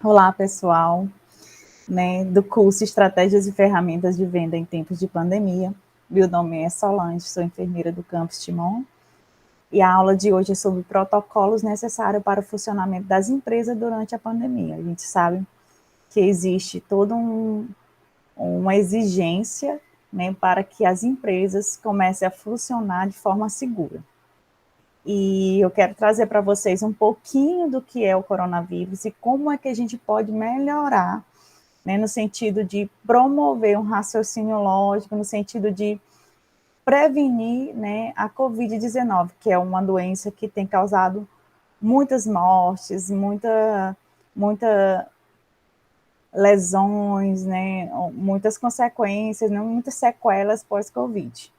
Olá, pessoal, né, do curso Estratégias e Ferramentas de Venda em Tempos de Pandemia. Meu nome é Solange, sou enfermeira do Campus Timon, e a aula de hoje é sobre protocolos necessários para o funcionamento das empresas durante a pandemia. A gente sabe que existe toda uma exigência, né, para que as empresas comecem a funcionar de forma segura. E eu quero trazer para vocês um pouquinho do que é o coronavírus e como é que a gente pode melhorar, né, no sentido de promover um raciocínio lógico, no sentido de prevenir, né, a Covid-19, que é uma doença que tem causado muitas mortes, muita lesões, né, muitas consequências, né, muitas sequelas pós-Covid.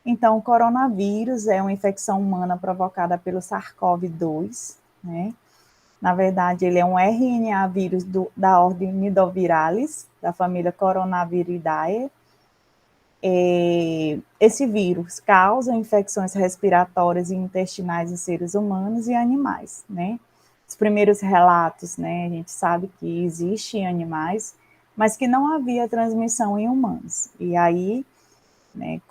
Então, o coronavírus é uma infecção humana provocada pelo SARS-CoV-2, né? Na verdade, ele é um RNA vírus da ordem Nidovirales, da família Coronaviridae. Esse vírus causa infecções respiratórias e intestinais em seres humanos e animais, né? Os primeiros relatos, né, a gente sabe que existe em animais, mas que não havia transmissão em humanos. E aí, né,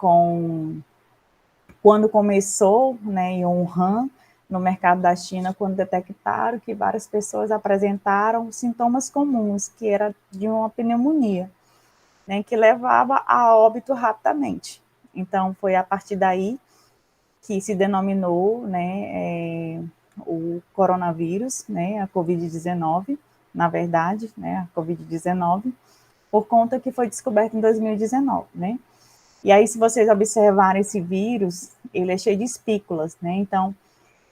quando começou, né, em Wuhan, no mercado da China, quando detectaram que várias pessoas apresentaram sintomas comuns, que era de uma pneumonia, né, que levava a óbito rapidamente. Então, foi a partir daí que se denominou, né, o coronavírus, né, a Covid-19, na verdade, né, a Covid-19, por conta que foi descoberto em 2019, né. E aí, se vocês observarem esse vírus, ele é cheio de espículas, né? Então,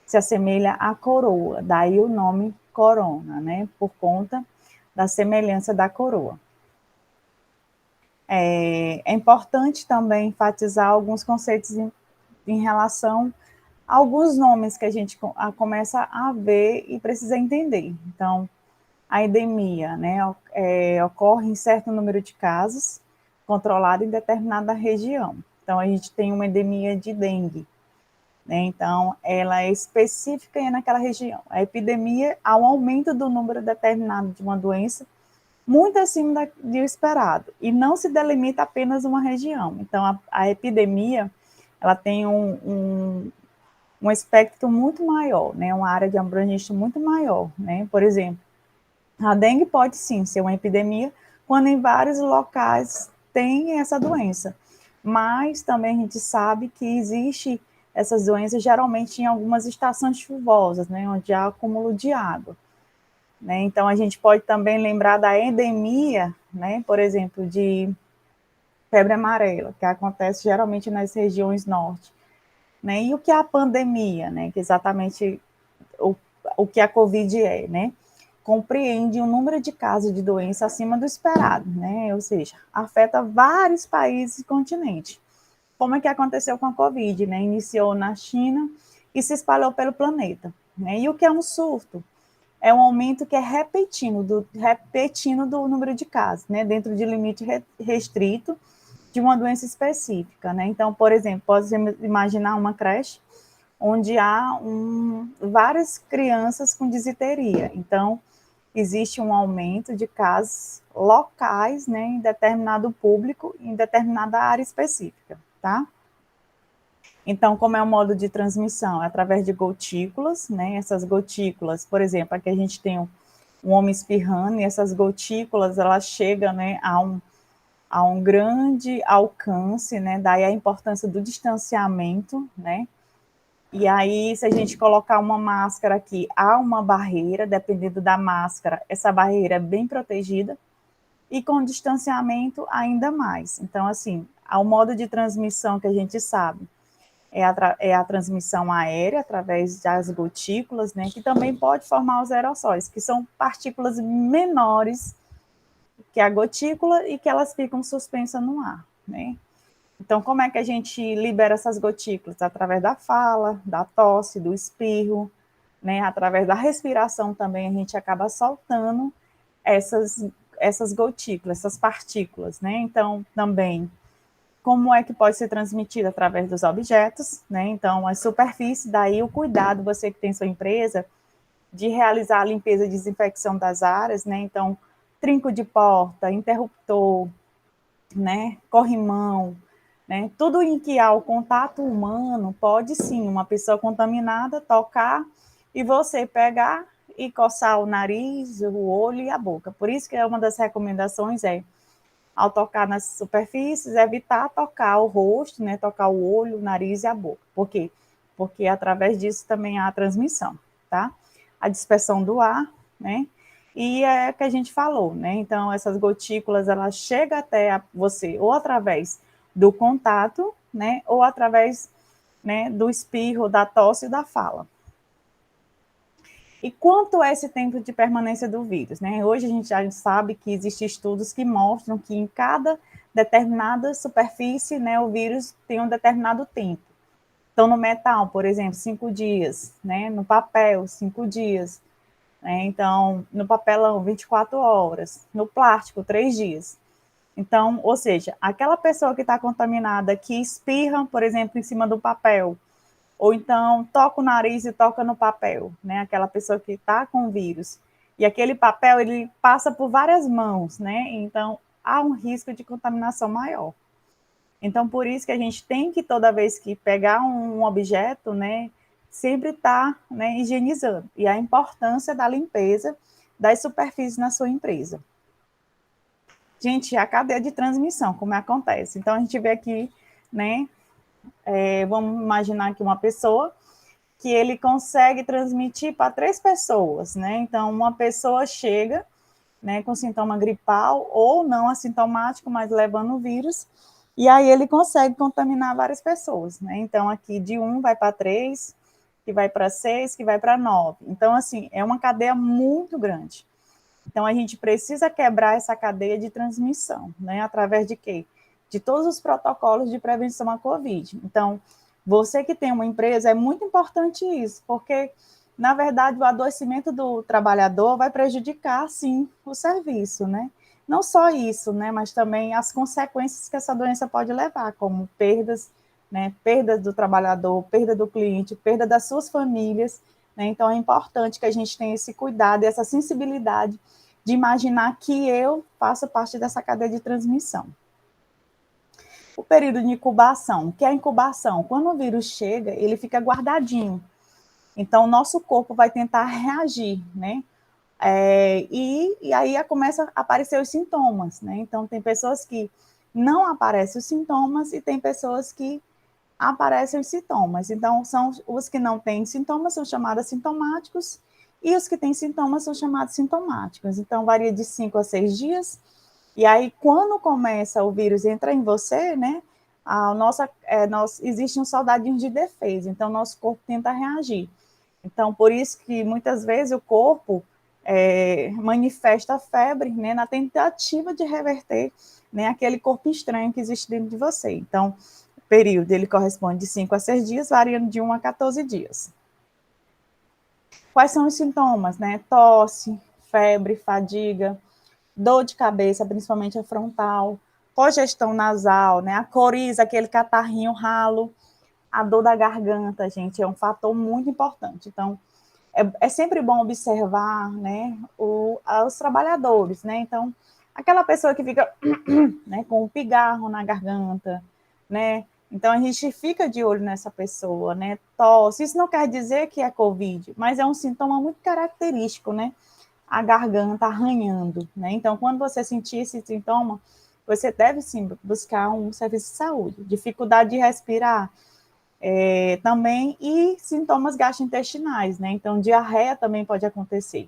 se assemelha à coroa, daí o nome corona, né? Por conta da semelhança da coroa. É importante também enfatizar alguns conceitos em relação a alguns nomes que a gente começa a ver e precisa entender. Então, a endemia, né, ocorre em certo número de casos, controlado em determinada região. Então, a gente tem uma endemia de dengue, né, então, ela é específica e é naquela região. A epidemia, há um aumento do número determinado de uma doença, muito acima do esperado, e não se delimita apenas uma região. Então, a epidemia, ela tem um espectro muito maior, né, uma área de abrangência muito maior, né, por exemplo, a dengue pode sim ser uma epidemia quando em vários locais tem essa doença, mas também a gente sabe que existe essas doenças geralmente em algumas estações chuvosas, né, onde há acúmulo de água, né? Então a gente pode também lembrar da endemia, né, por exemplo, de febre amarela, que acontece geralmente nas regiões norte, né? E o que é a pandemia, né? Que exatamente o, o que a Covid é, né? Compreende um número de casos de doença acima do esperado, né? Ou seja, afeta vários países e continentes. Como é que aconteceu com a Covid, né? Iniciou na China e se espalhou pelo planeta, né? E o que é um surto? É um aumento que é repetindo do número de casos, né? Dentro de limite restrito de uma doença específica, né? Então, por exemplo, pode imaginar uma creche onde há várias crianças com disenteria. Então, existe um aumento de casos locais, né, em determinado público, em determinada área específica, tá? Então, como é o modo de transmissão? É através de gotículas, né? Essas gotículas, por exemplo, aqui a gente tem um homem espirrando, e essas gotículas, elas chegam, né, a um grande alcance, né? Daí a importância do distanciamento, né? E aí, se a gente colocar uma máscara aqui, há uma barreira, dependendo da máscara, essa barreira é bem protegida, e com distanciamento ainda mais. Então, assim, o modo de transmissão que a gente sabe é a transmissão aérea, através das gotículas, né, que também pode formar os aerossóis, que são partículas menores que a gotícula e que elas ficam suspensas no ar, né. Então, como é que a gente libera essas gotículas? Através da fala, da tosse, do espirro, né? Através da respiração também a gente acaba soltando essas gotículas, essas partículas, né? Então, também, como é que pode ser transmitido? Através dos objetos, né? Então, a superfície, daí o cuidado, você que tem sua empresa, de realizar a limpeza e desinfecção das áreas, né? Então, trinco de porta, interruptor, né? Corrimão, né? Tudo em que há o contato humano, pode sim, uma pessoa contaminada tocar e você pegar e coçar o nariz, o olho e a boca. Por isso que uma das recomendações ao tocar nas superfícies, evitar tocar o rosto, né? Tocar o olho, o nariz e a boca. Por quê? Porque através disso também há a transmissão, tá? A dispersão do ar, né? E é o que a gente falou, né? Então, essas gotículas, ela chega até você ou através do contato, né? Ou através, né, do espirro, da tosse e da fala. E quanto é esse tempo de permanência do vírus, né? Hoje a gente já sabe que existem estudos que mostram que em cada determinada superfície, né, o vírus tem um determinado tempo. Então, no metal, por exemplo, 5 dias, né? No papel, 5 dias, né? Então, no papelão, 24 horas, no plástico, 3 dias. Então, ou seja, aquela pessoa que está contaminada, que espirra, por exemplo, em cima do papel, ou então toca o nariz e toca no papel, né? Aquela pessoa que está com vírus. E aquele papel, ele passa por várias mãos, né? Então, há um risco de contaminação maior. Então, por isso que a gente tem que, toda vez que pegar um objeto, né, sempre estar, né, higienizando. E a importância da limpeza das superfícies na sua empresa. Gente, a cadeia de transmissão, como acontece. Então, a gente vê aqui, né, vamos imaginar que uma pessoa que ele consegue transmitir para 3 pessoas, né? Então, uma pessoa chega, né, com sintoma gripal ou não assintomático, mas levando o vírus, e aí ele consegue contaminar várias pessoas, né? Então, aqui de 1 vai para 3, que vai para 6, que vai para 9. Então, assim, é uma cadeia muito grande. Então, a gente precisa quebrar essa cadeia de transmissão, né? Através de quê? De todos os protocolos de prevenção à Covid. Então, você que tem uma empresa, é muito importante isso, porque, na verdade, o adoecimento do trabalhador vai prejudicar, sim, o serviço, né? Não só isso, né? Mas também as consequências que essa doença pode levar, como perdas, né? Perda do trabalhador, perda do cliente, perda das suas famílias, né? Então, é importante que a gente tenha esse cuidado e essa sensibilidade de imaginar que eu faço parte dessa cadeia de transmissão. O período de incubação, que é a incubação? Quando o vírus chega, ele fica guardadinho. Então, o nosso corpo vai tentar reagir, né? E aí começa a aparecer os sintomas, né? Então, tem pessoas que não aparecem os sintomas e tem pessoas que aparecem os sintomas. Então, são os que não têm sintomas, são chamados assintomáticos, e os que têm sintomas são chamados sintomáticos. Então, varia de 5 a 6 dias. E aí, quando começa o vírus entrar em você, né, existe um soldadinho de defesa. Então, nosso corpo tenta reagir. Então, por isso que muitas vezes o corpo manifesta febre, né, na tentativa de reverter, né, aquele corpo estranho que existe dentro de você. Então, o período ele corresponde de 5 a 6 dias, variando de 1 a 14 dias. Quais são os sintomas, né? Tosse, febre, fadiga, dor de cabeça, principalmente a frontal, congestão nasal, né? A coriza, aquele catarrinho ralo, a dor da garganta, gente, é um fator muito importante. Então, é sempre bom observar, né, os trabalhadores, né? Então, aquela pessoa que fica, né, com um pigarro na garganta, né? Então, a gente fica de olho nessa pessoa, né? Tosse, isso não quer dizer que é Covid, mas é um sintoma muito característico, né? A garganta arranhando, né? Então, quando você sentir esse sintoma, você deve sim buscar um serviço de saúde. Dificuldade de respirar, também, e sintomas gastrointestinais, né? Então, diarreia também pode acontecer.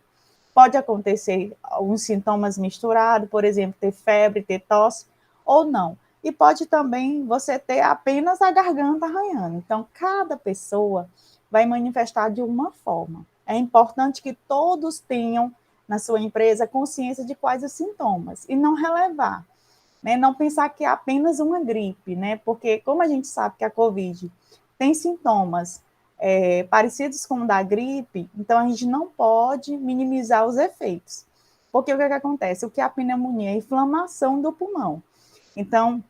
Pode acontecer alguns sintomas misturados, por exemplo, ter febre, ter tosse, ou não. E pode também você ter apenas a garganta arranhando. Então, cada pessoa vai manifestar de uma forma. É importante que todos tenham na sua empresa consciência de quais os sintomas e não relevar, né? Não pensar que é apenas uma gripe, né? Porque como a gente sabe que a COVID tem sintomas parecidos com o da gripe, então a gente não pode minimizar os efeitos. Porque o que acontece? O que é a pneumonia? É a inflamação do pulmão. Então,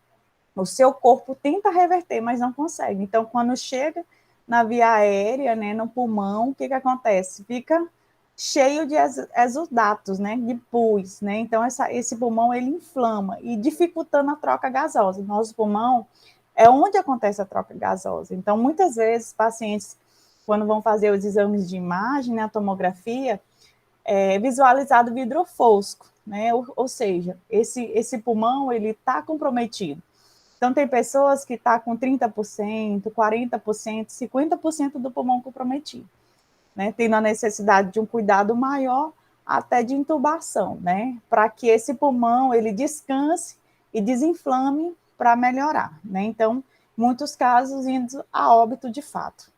o seu corpo tenta reverter, mas não consegue. Então, quando chega na via aérea, né, no pulmão, o que acontece? Fica cheio de exudatos, né, de pus, né? Então esse pulmão ele inflama e dificultando a troca gasosa. Nosso pulmão é onde acontece a troca gasosa. Então muitas vezes pacientes quando vão fazer os exames de imagem, né, a tomografia, é visualizado vidro fosco, né? Ou seja, esse pulmão ele está comprometido. Então tem pessoas que estão com 30%, 40%, 50% do pulmão comprometido, né, tendo a necessidade de um cuidado maior, até de intubação, né, para que esse pulmão ele descanse e desinflame para melhorar, né. Então, muitos casos indo a óbito de fato.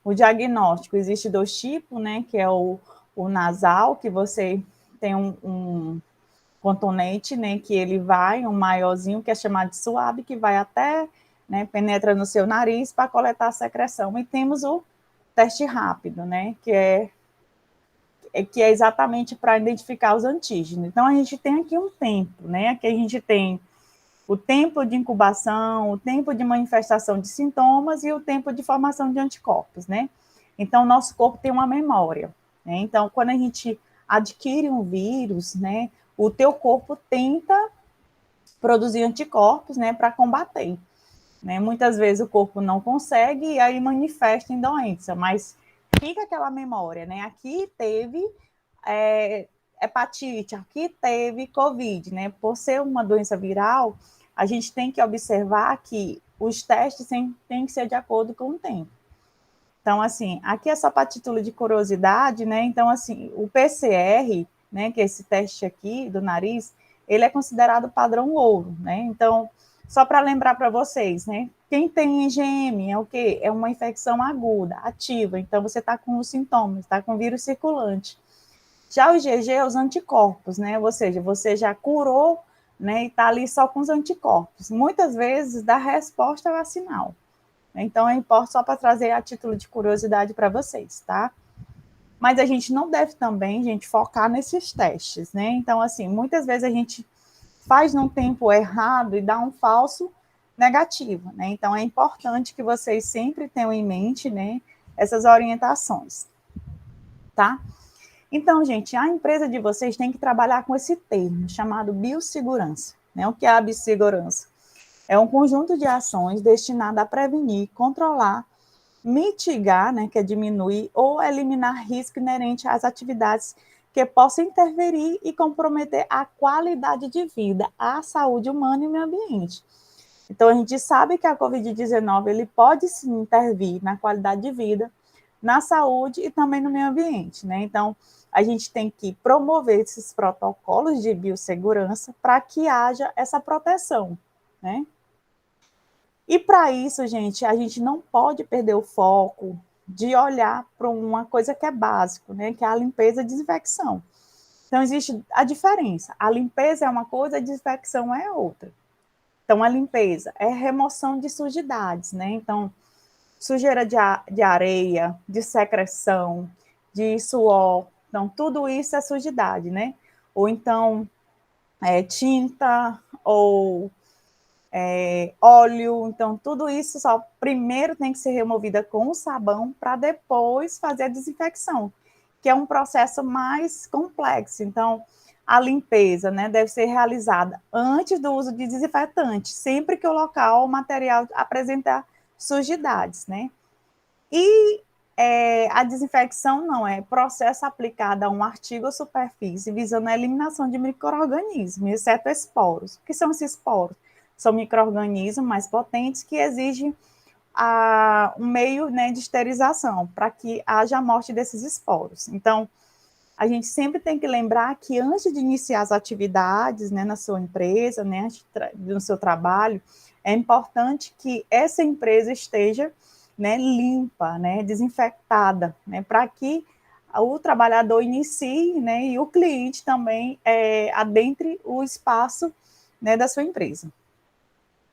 O diagnóstico existe 2 tipos, né, que é o nasal, que você tem um cotonete, né, que ele vai, um maiorzinho, que é chamado de suave, que vai até, né, penetra no seu nariz para coletar a secreção. E temos o teste rápido, né, que é exatamente para identificar os antígenos. Então, a gente tem aqui um tempo, né, aqui a gente tem o tempo de incubação, o tempo de manifestação de sintomas e o tempo de formação de anticorpos, né. Então, o nosso corpo tem uma memória, né, então, quando a gente adquire um vírus, né, o teu corpo tenta produzir anticorpos, né, para combater. Né? Muitas vezes o corpo não consegue e aí manifesta em doença, mas fica aquela memória, né? Aqui teve hepatite, aqui teve Covid, né? Por ser uma doença viral, a gente tem que observar que os testes têm que ser de acordo com o tempo. Então, assim, aqui é só para título de curiosidade, né? Então, assim, o PCR, né, que é esse teste aqui do nariz, ele é considerado padrão ouro, né? Então, só para lembrar para vocês, né? Quem tem IgM é o quê? É uma infecção aguda, ativa. Então, você está com os sintomas, está com vírus circulante. Já o IgG é os anticorpos, né? Ou seja, você já curou, né? E está ali só com os anticorpos. Muitas vezes dá resposta vacinal. Então, é importante só para trazer a título de curiosidade para vocês, tá? Mas a gente não deve também, gente, focar nesses testes, né? Então, assim, muitas vezes a gente faz num tempo errado e dá um falso negativo, né? Então, é importante que vocês sempre tenham em mente, né, essas orientações, tá? Então, gente, a empresa de vocês tem que trabalhar com esse termo chamado biossegurança, né? O que é a biossegurança? É um conjunto de ações destinado a prevenir, controlar, mitigar, né, que é diminuir ou eliminar risco inerente às atividades que possam interferir e comprometer a qualidade de vida, a saúde humana e o meio ambiente. Então, a gente sabe que a Covid-19 ele pode sim intervir na qualidade de vida, na saúde e também no meio ambiente, né? Então, a gente tem que promover esses protocolos de biossegurança para que haja essa proteção, né? E para isso, gente, a gente não pode perder o foco de olhar para uma coisa que é básico, né? Que é a limpeza e desinfecção. Então, existe a diferença. A limpeza é uma coisa, a desinfecção é outra. Então, a limpeza é remoção de sujidades, né? Então, sujeira de areia, de secreção, de suor. Então, tudo isso é sujidade, né? Ou então, tinta, ou óleo, então tudo isso só primeiro tem que ser removida com o sabão para depois fazer a desinfecção, que é um processo mais complexo. Então, a limpeza, né, deve ser realizada antes do uso de desinfetante, sempre que o local, o material apresentar sujidades, né? E a desinfecção não é processo aplicado a um artigo ou superfície visando a eliminação de micro-organismos, exceto esporos. O que são esses esporos? São micro-organismos mais potentes que exigem um meio, né, de esterilização para que haja a morte desses esporos. Então, a gente sempre tem que lembrar que antes de iniciar as atividades, né, na sua empresa, né, no seu trabalho, é importante que essa empresa esteja, né, limpa, né, desinfectada, né, para que o trabalhador inicie, né, e o cliente também adentre o espaço, né, da sua empresa.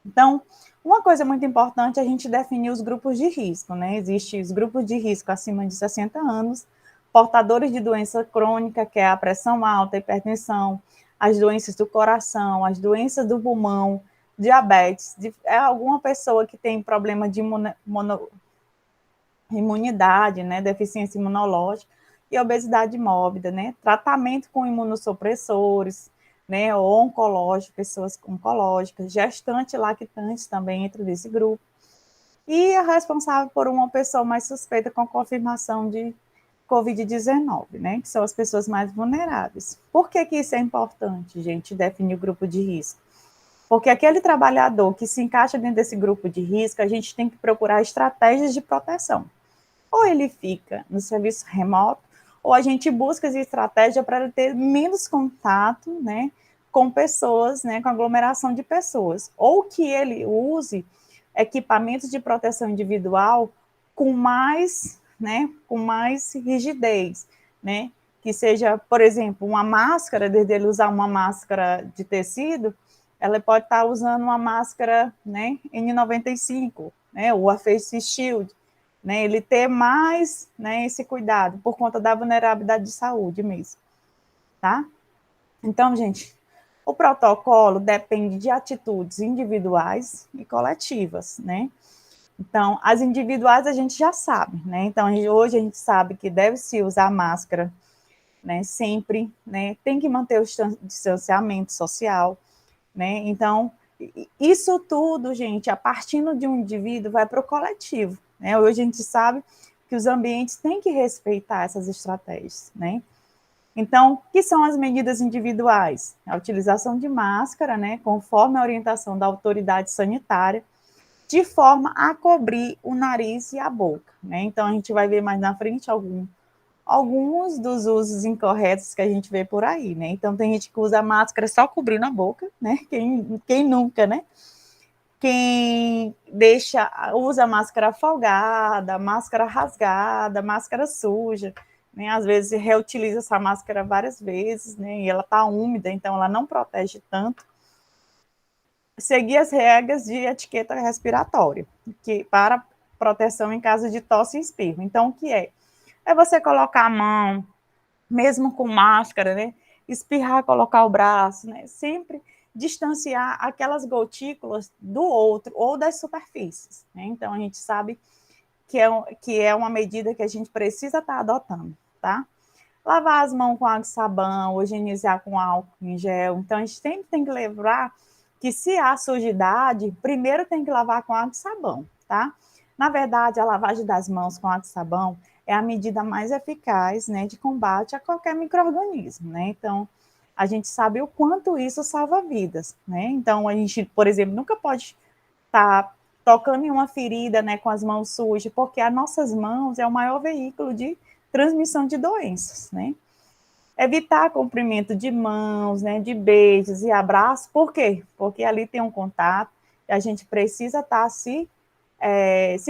Então, uma coisa muito importante é a gente definir os grupos de risco, né? Existem os grupos de risco acima de 60 anos, portadores de doença crônica, que é a pressão alta, a hipertensão, as doenças do coração, as doenças do pulmão, diabetes, alguma pessoa que tem problema de imunidade, né, deficiência imunológica e obesidade mórbida, né, tratamento com imunossupressores, né, ou oncológico, pessoas oncológicas, gestante e lactante também entra nesse grupo, e é responsável por uma pessoa mais suspeita com confirmação de Covid-19, né, que são as pessoas mais vulneráveis. Por que que isso é importante, gente, definir o grupo de risco? Porque aquele trabalhador que se encaixa dentro desse grupo de risco, a gente tem que procurar estratégias de proteção. Ou ele fica no serviço remoto, ou a gente busca essa estratégia para ele ter menos contato, né, com pessoas, né, com aglomeração de pessoas. Ou que ele use equipamentos de proteção individual com mais rigidez, né, que seja, por exemplo, uma máscara, desde ele usar uma máscara de tecido, ela pode estar usando uma máscara, né, N95, né, ou a Face Shield, né, ele ter mais, né, esse cuidado por conta da vulnerabilidade de saúde mesmo, tá? Então, gente, o protocolo depende de atitudes individuais e coletivas, né? Então, as individuais a gente já sabe, né? Então, hoje a gente sabe que deve-se usar máscara, né? Sempre, né? Tem que manter o distanciamento social, né? Então, isso tudo, gente, a partir de um indivíduo vai para o coletivo, né? Hoje a gente sabe que os ambientes têm que respeitar essas estratégias, né? Então, o que são as medidas individuais? A utilização de máscara, né, conforme a orientação da autoridade sanitária, de forma a cobrir o nariz e a boca, né? Então, a gente vai ver mais na frente alguns dos usos incorretos que a gente vê por aí, né? Então, tem gente que usa máscara só cobrindo a boca, né? Quem nunca, né? Quem usa máscara folgada, máscara rasgada, máscara suja, né? Às vezes reutiliza essa máscara várias vezes, né? E ela tá úmida, então ela não protege tanto. Seguir as regras de etiqueta respiratória, que para proteção em caso de tosse e espirro. Então, o que é? É você colocar a mão, mesmo com máscara, né? Espirrar, colocar o braço, né? Sempre distanciar aquelas gotículas do outro ou das superfícies, né? Então, a gente sabe que é uma medida que a gente precisa estar adotando, tá? Lavar as mãos com água e sabão, higienizar com álcool em gel. Então, a gente sempre tem que lembrar que se há sujidade, primeiro tem que lavar com água e sabão, tá? Na verdade, a lavagem das mãos com água e sabão é a medida mais eficaz, né, de combate a qualquer micro-organismo, né? Então, a gente sabe o quanto isso salva vidas, né? Então, a gente, por exemplo, nunca pode estar tocando em uma ferida, né, com as mãos sujas, porque as nossas mãos é o maior veículo de transmissão de doenças, né? Evitar cumprimento de mãos, né, de beijos e abraços, por quê? Porque ali tem um contato e a gente precisa estar se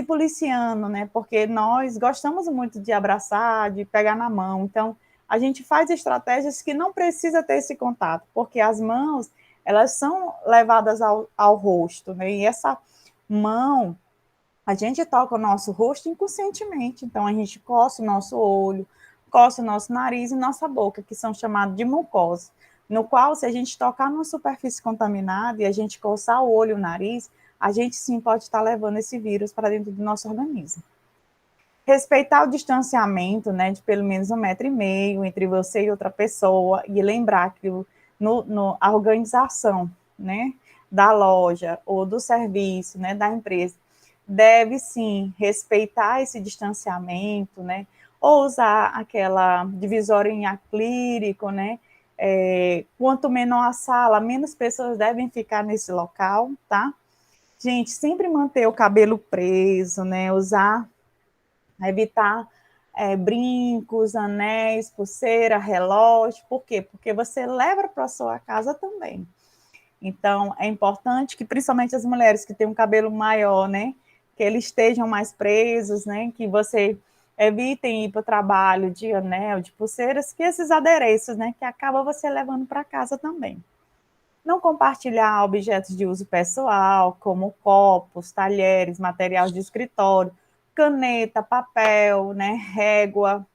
policiando, né, porque nós gostamos muito de abraçar, de pegar na mão, então a gente faz estratégias que não precisa ter esse contato, porque as mãos, elas são levadas ao rosto, né, e essa mão, a gente toca o nosso rosto inconscientemente, então a gente coça o nosso olho, coça o nosso nariz e nossa boca, que são chamados de mucosa, no qual, se a gente tocar numa superfície contaminada e a gente coçar o olho e o nariz, a gente sim pode estar levando esse vírus para dentro do nosso organismo. Respeitar o distanciamento, né, de pelo menos 1,5 m entre você e outra pessoa, e lembrar que a organização, né, da loja ou do serviço, né, da empresa, deve sim respeitar esse distanciamento, né, ou usar aquela divisória em acrílico, né, quanto menor a sala, menos pessoas devem ficar nesse local, tá? Gente, sempre manter o cabelo preso, né, evitar brincos, anéis, pulseira, relógio, por quê? Porque você leva para a sua casa também. Então, é importante que, principalmente as mulheres que têm um cabelo maior, né, que eles estejam mais presos, né, que você evitem ir para o trabalho de anel, de pulseiras, que esses adereços, né, que acaba você levando para casa também. Não compartilhar objetos de uso pessoal, como copos, talheres, materiais de escritório, caneta, papel, né, régua,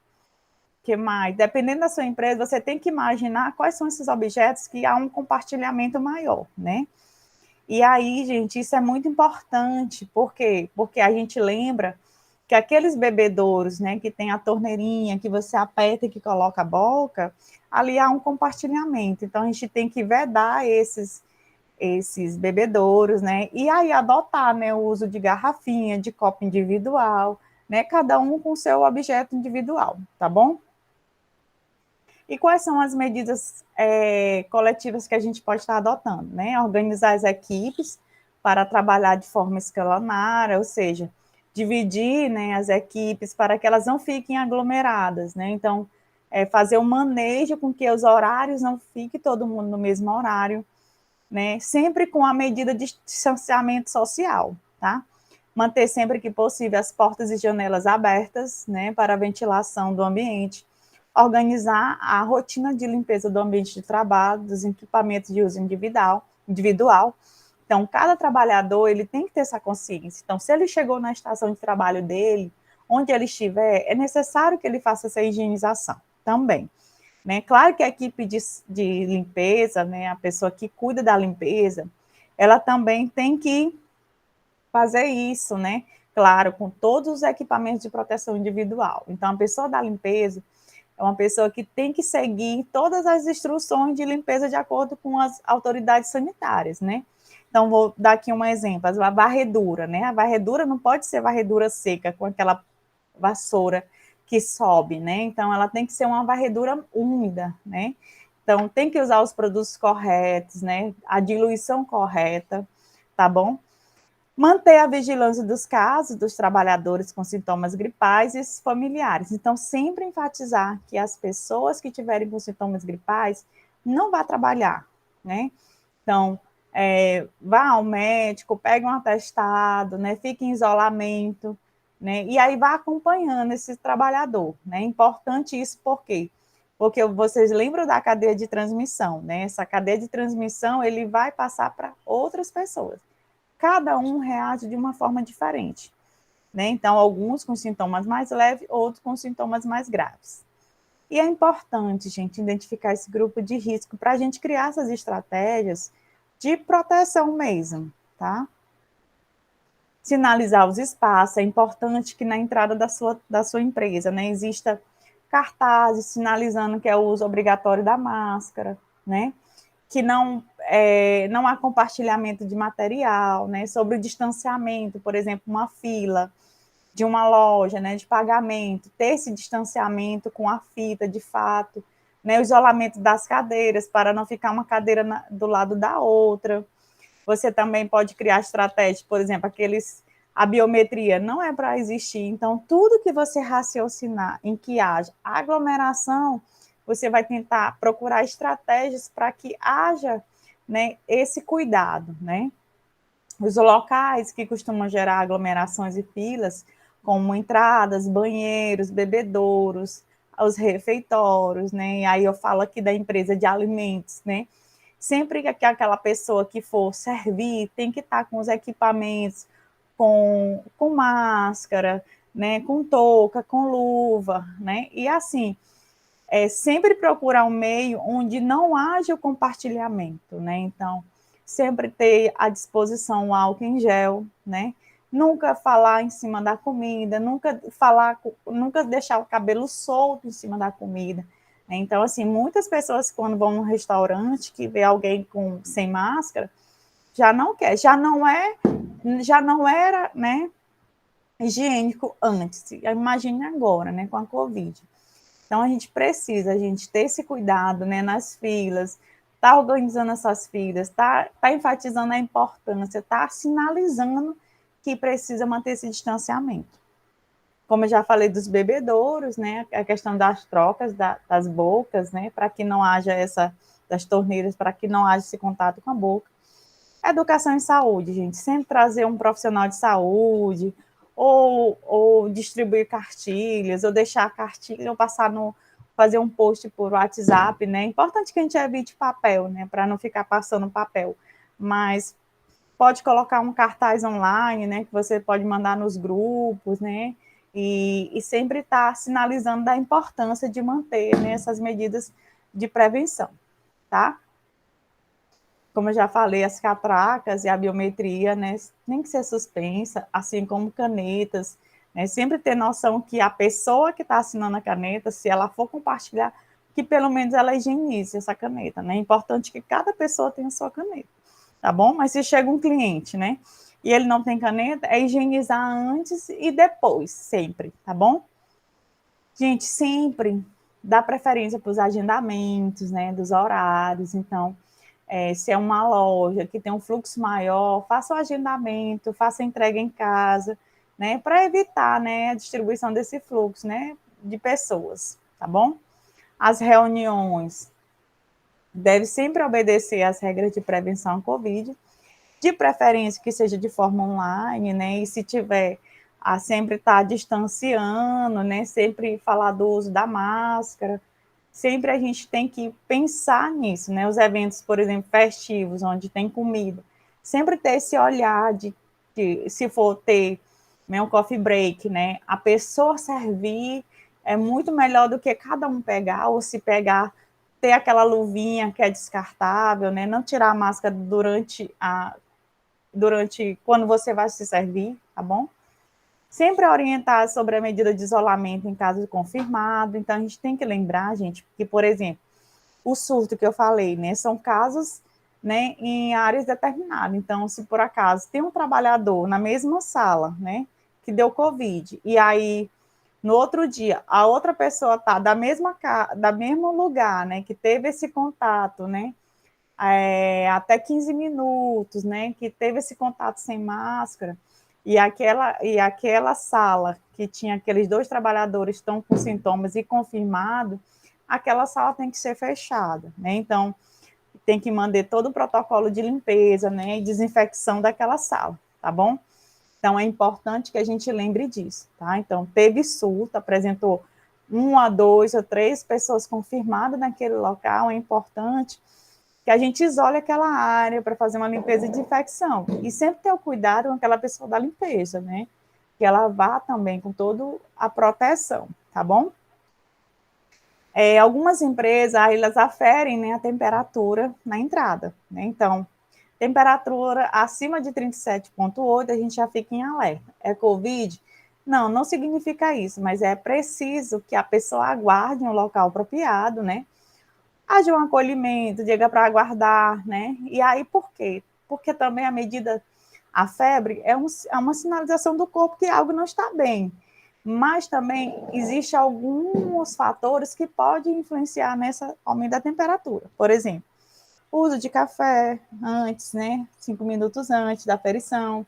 que mais? Dependendo da sua empresa, você tem que imaginar quais são esses objetos que há um compartilhamento maior, né? E aí, gente, isso é muito importante. Por quê? Porque a gente lembra que aqueles bebedouros, né, que tem a torneirinha, que você aperta e que coloca a boca, ali há um compartilhamento. Então, a gente tem que vedar esses bebedouros, né, e aí adotar, né, o uso de garrafinha, de copo individual, né, cada um com seu objeto individual, tá bom? E quais são as medidas coletivas que a gente pode estar adotando, né? Organizar as equipes para trabalhar de forma escalonária, ou seja, dividir, né, as equipes para que elas não fiquem aglomeradas, né? Então, fazer um manejo com que os horários não fiquem todo mundo no mesmo horário, né? Sempre com a medida de distanciamento social, tá? Manter sempre que possível as portas e janelas abertas, né, para a ventilação do ambiente. Organizar a rotina de limpeza do ambiente de trabalho, dos equipamentos de uso individual. Então, cada trabalhador ele tem que ter essa consciência. Então, se ele chegou na estação de trabalho dele, onde ele estiver, é necessário que ele faça essa higienização também. Né? Claro que a equipe de limpeza, né, a pessoa que cuida da limpeza, ela também tem que fazer isso, né? Claro, com todos os equipamentos de proteção individual. Então, a pessoa da limpeza é uma pessoa que tem que seguir todas as instruções de limpeza de acordo com as autoridades sanitárias, né? Então, vou dar aqui um exemplo, a varredura, né? A varredura não pode ser varredura seca, com aquela vassoura que sobe, né? Então, ela tem que ser uma varredura úmida, né? Então, tem que usar os produtos corretos, né? A diluição correta, tá bom? Manter a vigilância dos casos dos trabalhadores com sintomas gripais e esses familiares. Então, sempre enfatizar que as pessoas que tiverem com sintomas gripais não vá trabalhar, né? Então, vá ao médico, pegue um atestado, né? Fique em isolamento, né? E aí vá acompanhando esse trabalhador, né? É importante isso por quê? Porque vocês lembram da cadeia de transmissão, né? Essa cadeia de transmissão ele vai passar para outras pessoas. Cada um reage de uma forma diferente, né? Então, alguns com sintomas mais leves, outros com sintomas mais graves. E é importante, gente, identificar esse grupo de risco para a gente criar essas estratégias de proteção mesmo, tá? Sinalizar os espaços, é importante que na entrada da sua empresa, né, exista cartazes sinalizando que é o uso obrigatório da máscara, né? Que não há compartilhamento de material, né? Sobre o distanciamento, por exemplo, uma fila de uma loja, né, de pagamento, ter esse distanciamento com a fita, de fato, né, o isolamento das cadeiras, para não ficar uma cadeira do lado da outra. Você também pode criar estratégias, por exemplo, a biometria não é para existir, então tudo que você raciocinar em que haja aglomeração, você vai tentar procurar estratégias para que haja, né, esse cuidado, né? Os locais que costumam gerar aglomerações e filas, como entradas, banheiros, bebedouros, os refeitórios, né? E aí eu falo aqui da empresa de alimentos, né? Sempre que aquela pessoa que for servir tem que estar com os equipamentos, com máscara, né? Com touca, com luva, né? E assim, sempre procurar um meio onde não haja o compartilhamento, né? Então, sempre ter à disposição o álcool em gel, né? Nunca falar em cima da comida, nunca deixar o cabelo solto em cima da comida. Né? Então, assim, muitas pessoas quando vão num restaurante que vê alguém sem máscara, já não quer, já não era, né, higiênico antes. Imagine agora, né, com a Covid. Então, a gente ter esse cuidado, né, nas filas, tá organizando essas filas, tá enfatizando a importância, tá sinalizando que precisa manter esse distanciamento. Como eu já falei dos bebedouros, né, a questão das trocas das bocas, né, para que não haja das torneiras, para que não haja esse contato com a boca. Educação em saúde, gente, sempre trazer um profissional de saúde, ou distribuir cartilhas, ou deixar a cartilha, ou fazer um post por WhatsApp, né? É importante que a gente evite papel, né? Para não ficar passando papel. Mas pode colocar um cartaz online, né? Que você pode mandar nos grupos, né? E sempre estar sinalizando da importância de manter, né, essas medidas de prevenção, tá? Como eu já falei, as catracas e a biometria, né, tem que ser suspensa, assim como canetas, né? Sempre ter noção que a pessoa que está assinando a caneta, se ela for compartilhar, que pelo menos ela higienize essa caneta, né? É importante que cada pessoa tenha a sua caneta, tá bom? Mas se chega um cliente, né, e ele não tem caneta, é higienizar antes e depois, sempre, tá bom? Gente, sempre dá preferência para os agendamentos, né, dos horários. Então, se é uma loja que tem um fluxo maior, faça o agendamento, faça a entrega em casa, né, para evitar, né, a distribuição desse fluxo, né, de pessoas, tá bom? As reuniões deve sempre obedecer às regras de prevenção à Covid, de preferência que seja de forma online, né? E se tiver a sempre estar distanciando, né? Sempre falar do uso da máscara. Sempre a gente tem que pensar nisso, né? Os eventos, por exemplo, festivos, onde tem comida, sempre ter esse olhar de se for ter, né, um coffee break, né? A pessoa servir é muito melhor do que cada um pegar, ou se pegar, ter aquela luvinha que é descartável, né? Não tirar a máscara durante quando você vai se servir, tá bom? Sempre orientar sobre a medida de isolamento em caso confirmado. Então, a gente tem que lembrar, gente, que, por exemplo, o surto que eu falei, né, são casos, né, em áreas determinadas. Então, se por acaso tem um trabalhador na mesma sala, né, que deu Covid, e aí no outro dia a outra pessoa tá da mesmo lugar, né, que teve esse contato, né, até 15 minutos, né, que teve esse contato sem máscara, e aquela sala que tinha aqueles 2 trabalhadores estão com sintomas e confirmado, aquela sala tem que ser fechada, né? Então, tem que manter todo o protocolo de limpeza, né, e desinfecção daquela sala, tá bom? Então, é importante que a gente lembre disso, tá? Então, teve surto, apresentou 1 a 2 ou 3 pessoas confirmadas naquele local, é importante que a gente isole aquela área para fazer uma limpeza e desinfecção. E sempre ter o cuidado com aquela pessoa da limpeza, né? Que ela vá também com toda a proteção, tá bom? Algumas empresas, elas aferem, né, a temperatura na entrada, né? Então, temperatura acima de 37,8, a gente já fica em alerta. É Covid? Não, não significa isso, mas é preciso que a pessoa aguarde um local apropriado, né? Haja um acolhimento, diga para aguardar, né? E aí por quê? Porque também a febre é uma sinalização do corpo que algo não está bem. Mas também existe alguns fatores que podem influenciar nessa aumento da temperatura. Por exemplo, o uso de café antes, né? 5 minutos antes da aferição.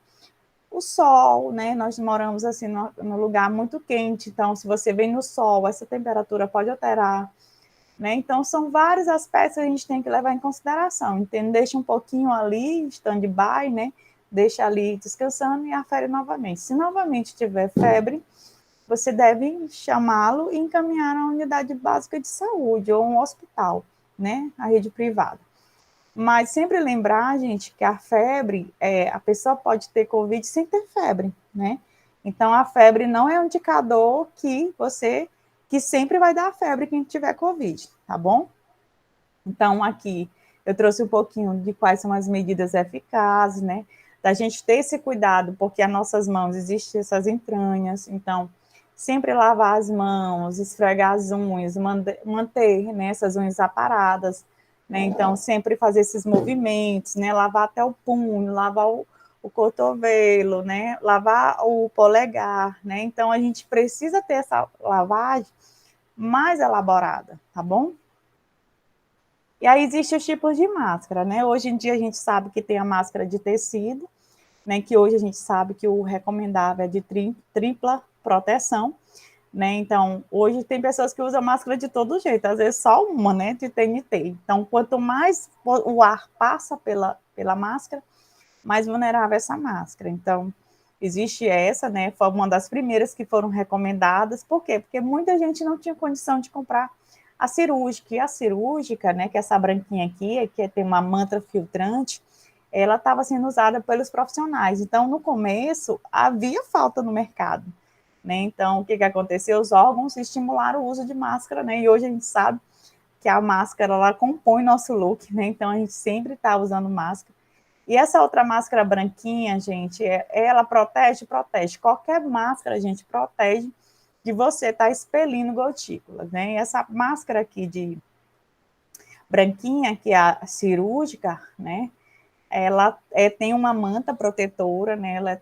O sol, né? Nós moramos assim no lugar muito quente, então se você vem no sol, essa temperatura pode alterar. Né? Então, são vários aspectos que a gente tem que levar em consideração. Então, deixa um pouquinho ali, stand-by, né? Deixa ali descansando e afere novamente. Se novamente tiver febre, você deve chamá-lo e encaminhar a unidade básica de saúde ou um hospital, né? A rede privada. Mas sempre lembrar, gente, que a febre, a pessoa pode ter Covid sem ter febre, né? Então, a febre não é um indicador que sempre vai dar febre quem tiver Covid, tá bom? Então, aqui eu trouxe um pouquinho de quais são as medidas eficazes, né? Da gente ter esse cuidado, porque as nossas mãos existem essas entranhas, então, sempre lavar as mãos, esfregar as unhas, manter, né, essas unhas aparadas, né? Então, sempre fazer esses movimentos, né? Lavar até o punho, lavar o cotovelo, né? Lavar o polegar, né? Então, a gente precisa ter essa lavagem mais elaborada, tá bom? E aí existem os tipos de máscara, né? Hoje em dia a gente sabe que tem a máscara de tecido, né? Que hoje a gente sabe que o recomendável é de tripla proteção, né? Então, hoje tem pessoas que usam máscara de todo jeito, às vezes só uma, né? De TNT. Então, quanto mais o ar passa pela máscara, mais vulnerável é essa máscara. Então, existe essa, né? Foi uma das primeiras que foram recomendadas. Por quê? Porque muita gente não tinha condição de comprar a cirúrgica. E a cirúrgica, né? Que é essa branquinha aqui, que tem uma manta filtrante, ela estava sendo usada pelos profissionais. Então, no começo, havia falta no mercado. Né? Então, o que aconteceu? Os órgãos estimularam o uso de máscara, né? E hoje a gente sabe que a máscara ela compõe nosso look, né? Então a gente sempre está usando máscara. E essa outra máscara branquinha, gente, ela protege? Protege. Qualquer máscara, gente, protege de você estar expelindo gotículas, né? E essa máscara aqui de branquinha, que é a cirúrgica, né? Ela tem uma manta protetora, né? Ela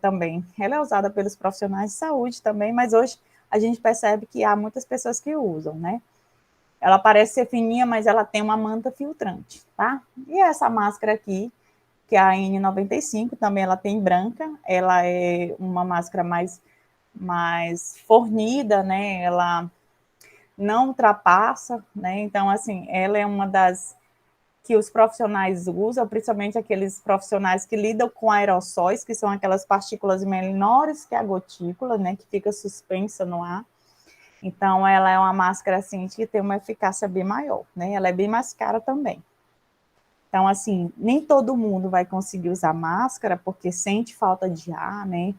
é usada pelos profissionais de saúde também, mas hoje a gente percebe que há muitas pessoas que usam, né? Ela parece ser fininha, mas ela tem uma manta filtrante, tá? E essa máscara aqui, que é a N95, também ela tem branca, ela é uma máscara mais fornida, né? Ela não ultrapassa, né? Então, assim, ela é uma das que os profissionais usam, principalmente aqueles profissionais que lidam com aerossóis, que são aquelas partículas menores que a gotícula, né? Que fica suspensa no ar. Então, ela é uma máscara, assim, que tem uma eficácia bem maior, né? Ela é bem mais cara também. Então, assim, nem todo mundo vai conseguir usar máscara porque sente falta de ar, né?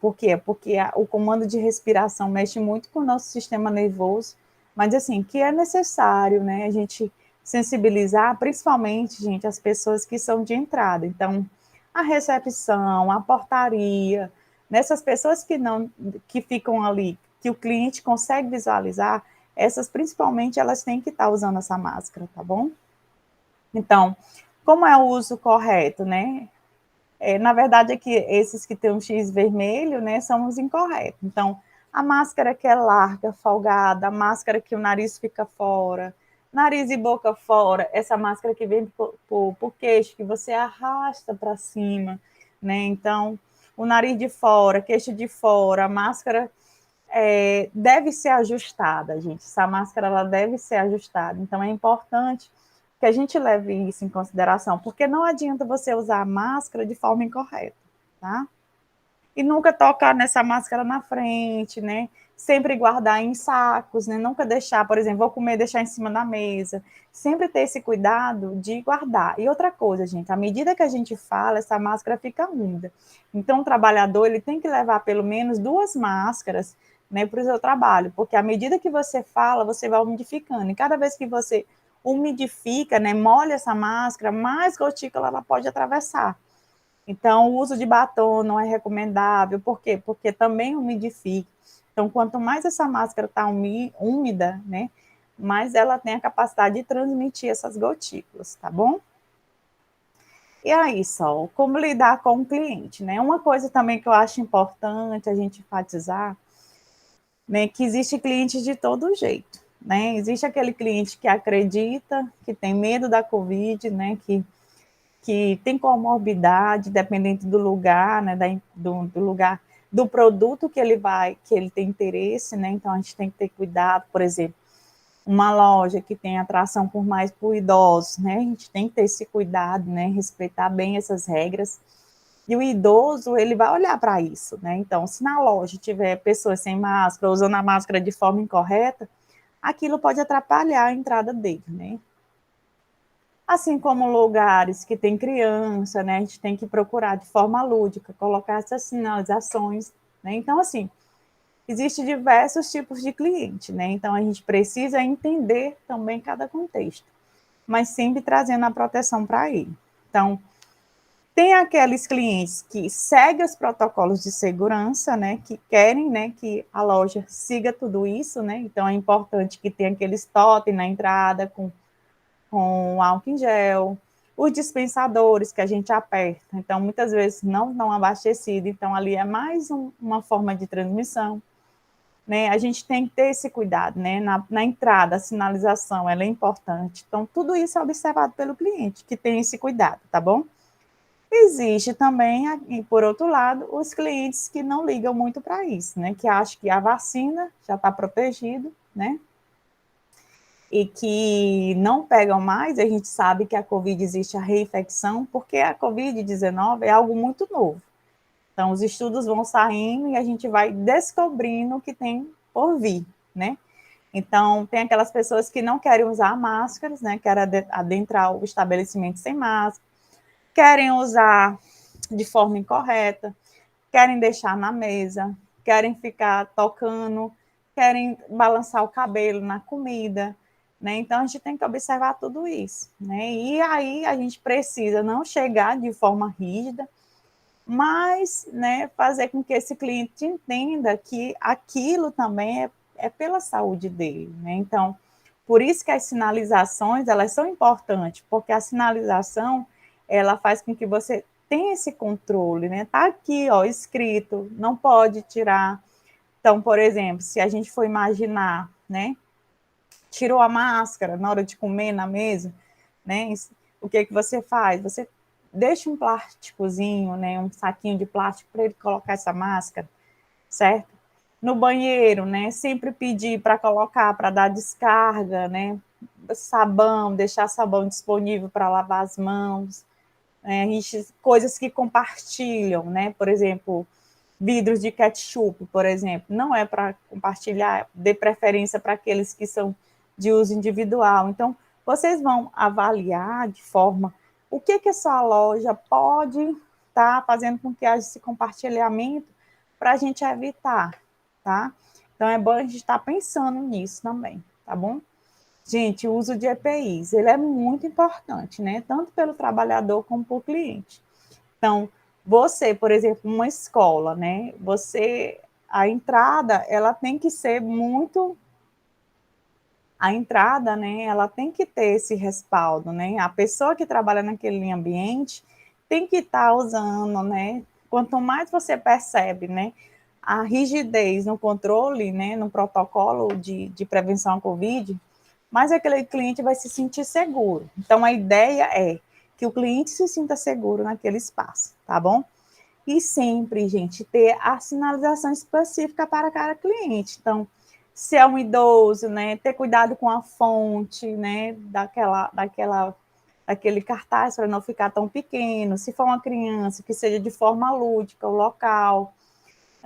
Por quê? Porque o comando de respiração mexe muito com o nosso sistema nervoso, mas, assim, que é necessário, né? A gente sensibilizar, principalmente, gente, as pessoas que são de entrada. Então, a recepção, a portaria, nessas pessoas que ficam ali, que o cliente consegue visualizar, essas principalmente elas têm que estar usando essa máscara, tá bom? Então, como é o uso correto, né? Na verdade, é que esses que têm um X vermelho, né, são os incorretos. Então, a máscara que é larga, folgada, a máscara que o nariz fica fora, nariz e boca fora, essa máscara que vem por queixo, que você arrasta para cima, né? Então, o nariz de fora, queixo de fora, a máscara deve ser ajustada, gente. Essa máscara ela deve ser ajustada. Então, é importante que a gente leve isso em consideração, porque não adianta você usar a máscara de forma incorreta, tá? E nunca tocar nessa máscara na frente, né? Sempre guardar em sacos, né? Nunca deixar, por exemplo, vou comer, deixar em cima da mesa. Sempre ter esse cuidado de guardar. E outra coisa, gente, à medida que a gente fala, essa máscara fica úmida. Então, o trabalhador ele tem que levar pelo menos 2 máscaras, né, para o seu trabalho, porque à medida que você fala, você vai umidificando. E cada vez que você umidifica, né, molha essa máscara, mais gotícula ela pode atravessar. Então, o uso de batom não é recomendável. Por quê? Porque também umidifica. Então, quanto mais essa máscara está úmida, né, mais ela tem a capacidade de transmitir essas gotículas, tá bom? E aí, Sol, como lidar com o cliente, né? Uma coisa também que eu acho importante a gente enfatizar, né, que existe cliente de todo jeito, né? Existe aquele cliente que acredita, que tem medo da Covid, né, que tem comorbidade, dependente do lugar, né, do lugar, do produto que ele tem interesse, né, então a gente tem que ter cuidado, por exemplo, uma loja que tem atração por idosos, né, a gente tem que ter esse cuidado, né, respeitar bem essas regras, e o idoso, ele vai olhar para isso, né, então se na loja tiver pessoas sem máscara, usando a máscara de forma incorreta, aquilo pode atrapalhar a entrada dele, né, assim como lugares que tem criança, né, a gente tem que procurar de forma lúdica, colocar essas sinalizações, né, então, assim, existem diversos tipos de cliente, né, então a gente precisa entender também cada contexto, mas sempre trazendo a proteção para ele. Então, tem aqueles clientes que seguem os protocolos de segurança, né, que querem, né, que a loja siga tudo isso, né, então é importante que tenha aqueles totem na entrada com álcool em gel, os dispensadores que a gente aperta, então muitas vezes não abastecido, então ali é mais uma forma de transmissão, né? A gente tem que ter esse cuidado, né? Na entrada, a sinalização, ela é importante. Então, tudo isso é observado pelo cliente, que tem esse cuidado, tá bom? Existe também, por outro lado, os clientes que não ligam muito para isso, né? Que acham que a vacina já está protegido, né? E que não pegam mais, a gente sabe que a Covid existe a reinfecção, porque a Covid-19 é algo muito novo. Então, os estudos vão saindo e a gente vai descobrindo o que tem por vir, né? Então, tem aquelas pessoas que não querem usar máscaras, né? Querem adentrar o estabelecimento sem máscara, querem usar de forma incorreta, querem deixar na mesa, querem ficar tocando, querem balançar o cabelo na comida, né? Então, a gente tem que observar tudo isso, né? E aí, a gente precisa não chegar de forma rígida, mas, né, fazer com que esse cliente entenda que aquilo também é pela saúde dele, né? Então, por isso que as sinalizações, elas são importantes, porque a sinalização, ela faz com que você tenha esse controle, né? Tá aqui, ó, escrito, não pode tirar. Então, por exemplo, se a gente for imaginar, né, tirou a máscara na hora de comer na mesa, né? O que você faz? Você deixa um plásticozinho, né, um saquinho de plástico para ele colocar essa máscara, certo? No banheiro, né, sempre pedir para colocar, para dar descarga, né? Sabão, deixar sabão disponível para lavar as mãos, né? Coisas que compartilham, né? Por exemplo, vidros de ketchup, por exemplo, não é para compartilhar, dê preferência para aqueles que são de uso individual. Então, vocês vão avaliar de forma o que essa loja pode estar fazendo com que haja esse compartilhamento para a gente evitar, tá? Então, é bom a gente estar pensando nisso também, tá bom? Gente, o uso de EPIs, ele é muito importante, né? Tanto pelo trabalhador como para o cliente. Então, você, por exemplo, uma escola, né? A entrada, ela tem que ser muito, a entrada, né? Ela tem que ter esse respaldo, né? A pessoa que trabalha naquele ambiente tem que estar usando, né? Quanto mais você percebe, né? A rigidez no controle, né? No protocolo de prevenção à Covid, mais aquele cliente vai se sentir seguro. Então, a ideia é que o cliente se sinta seguro naquele espaço, tá bom? E sempre, gente, ter a sinalização específica para cada cliente. Então, se é um idoso, né, ter cuidado com a fonte, né, daquele cartaz para não ficar tão pequeno. Se for uma criança, que seja de forma lúdica, o local,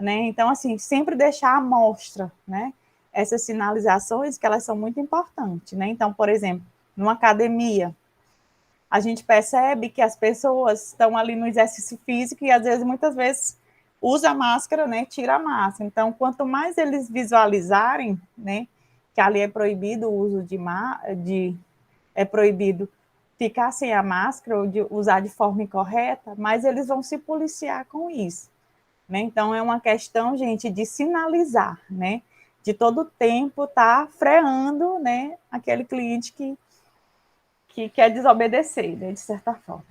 né? Então, assim, sempre deixar à mostra, né? Essas sinalizações que elas são muito importantes, né? Então, por exemplo, numa academia, a gente percebe que as pessoas estão ali no exercício físico e, às vezes, muitas vezes, usa a máscara, né? Tira a máscara. Então, quanto mais eles visualizarem, né? Que ali é proibido o uso é proibido ficar sem a máscara ou de usar de forma incorreta, mas eles vão se policiar com isso, né? Então, é uma questão, gente, de sinalizar, né? De todo tempo estar freando, né? Aquele cliente que quer desobedecer, né? De certa forma.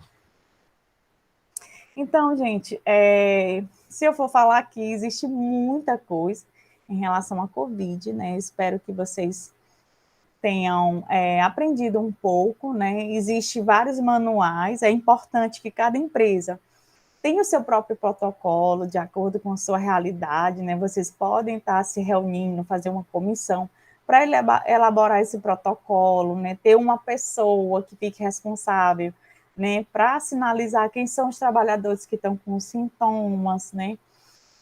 Então, gente, se eu for falar aqui, existe muita coisa em relação à Covid, né? Espero que vocês tenham aprendido um pouco, né? Existem vários manuais, é importante que cada empresa tenha o seu próprio protocolo, de acordo com a sua realidade, né? Vocês podem estar se reunindo, fazer uma comissão para elaborar esse protocolo, né? Ter uma pessoa que fique responsável, né? Para sinalizar quem são os trabalhadores que estão com sintomas, né?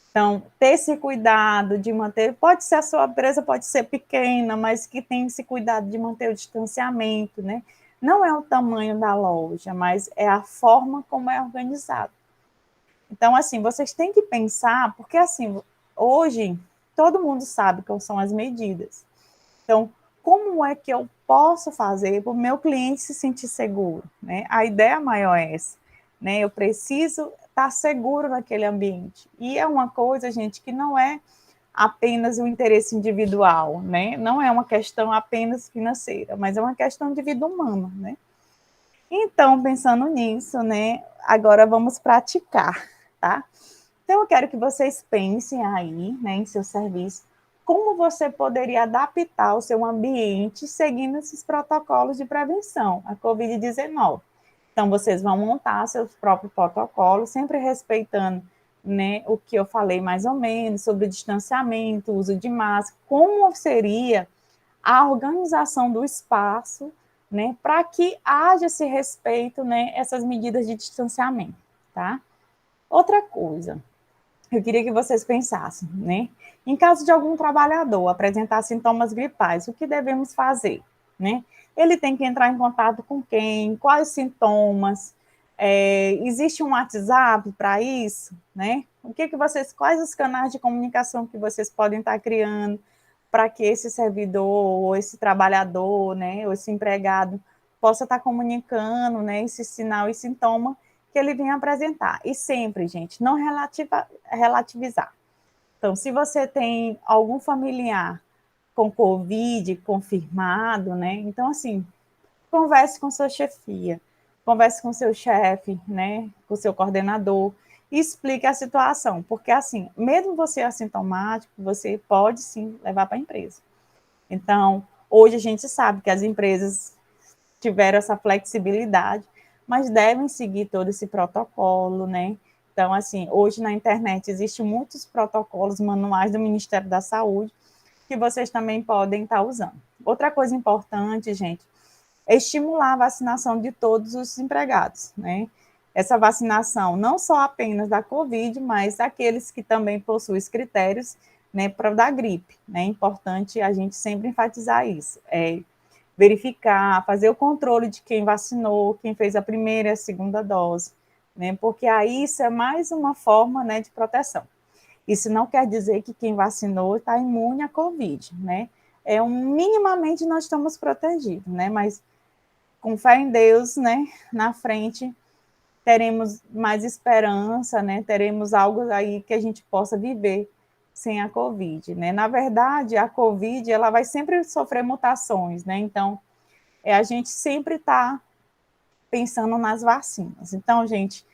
Então, ter esse cuidado de manter, pode ser a sua empresa, pode ser pequena, mas que tem esse cuidado de manter o distanciamento, né? Não é o tamanho da loja, mas é a forma como é organizado. Então, assim, vocês têm que pensar, porque assim, hoje todo mundo sabe quais são as medidas. Então, como é que eu posso fazer para o meu cliente se sentir seguro, né? A ideia maior é essa, né? Eu preciso estar seguro naquele ambiente. E é uma coisa, gente, que não é apenas o interesse individual, né? Não é uma questão apenas financeira, mas é uma questão de vida humana, né? Então, pensando nisso, né? Agora vamos praticar, tá? Então, eu quero que vocês pensem aí, né, em seu serviço, como você poderia adaptar o seu ambiente seguindo esses protocolos de prevenção, a Covid-19. Então, vocês vão montar seus próprios protocolos, sempre respeitando, né, o que eu falei mais ou menos sobre o distanciamento, o uso de máscara, como seria a organização do espaço, né, para que haja esse respeito, né, essas medidas de distanciamento, tá? Outra coisa, eu queria que vocês pensassem, né? Em caso de algum trabalhador apresentar sintomas gripais, o que devemos fazer, né? Ele tem que entrar em contato com quem? Quais sintomas? Existe um WhatsApp para isso, né? Quais os canais de comunicação que vocês podem estar criando para que esse servidor, ou esse trabalhador, né, ou esse empregado, possa estar comunicando, né, esse sinal e sintoma que ele vem apresentar. E sempre, gente, não relativizar. Então, se você tem algum familiar com Covid confirmado, né, então, assim, converse com sua chefia, converse com seu chefe, né, com seu coordenador, e explique a situação, porque assim, mesmo você assintomático, você pode sim levar para a empresa. Então, hoje a gente sabe que as empresas tiveram essa flexibilidade, mas devem seguir todo esse protocolo, né? Então, assim, hoje na internet existem muitos protocolos, manuais do Ministério da Saúde, que vocês também podem estar usando. Outra coisa importante, gente, é estimular a vacinação de todos os empregados, né? Essa vacinação não só apenas da Covid, mas aqueles que também possuem os critérios, né, para da gripe, né? É importante a gente sempre enfatizar isso, verificar, fazer o controle de quem vacinou, quem fez a primeira e a segunda dose, né? Porque aí isso é mais uma forma, né, de proteção. Isso não quer dizer que quem vacinou está imune à Covid, né? Minimamente nós estamos protegidos, né? Mas com fé em Deus, né, na frente teremos mais esperança, né? Teremos algo aí que a gente possa viver sem a Covid, né? Na verdade, a Covid, ela vai sempre sofrer mutações, né? Então, a gente sempre está pensando nas vacinas. Então, gente,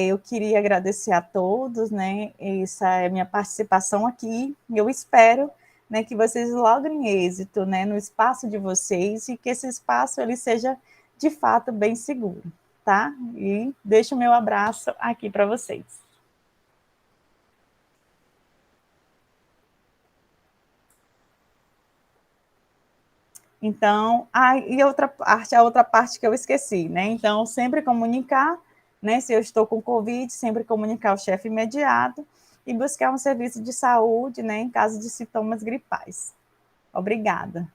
eu queria agradecer a todos, né? Essa é a minha participação aqui. Eu espero, né, que vocês logrem êxito, né, no espaço de vocês e que esse espaço ele seja de fato bem seguro, tá? E deixo o meu abraço aqui para vocês. Então, e a outra parte que eu esqueci, né? Então, sempre comunicar, né? Se eu estou com Covid, sempre comunicar ao chefe imediato e buscar um serviço de saúde, né? Em caso de sintomas gripais. Obrigada.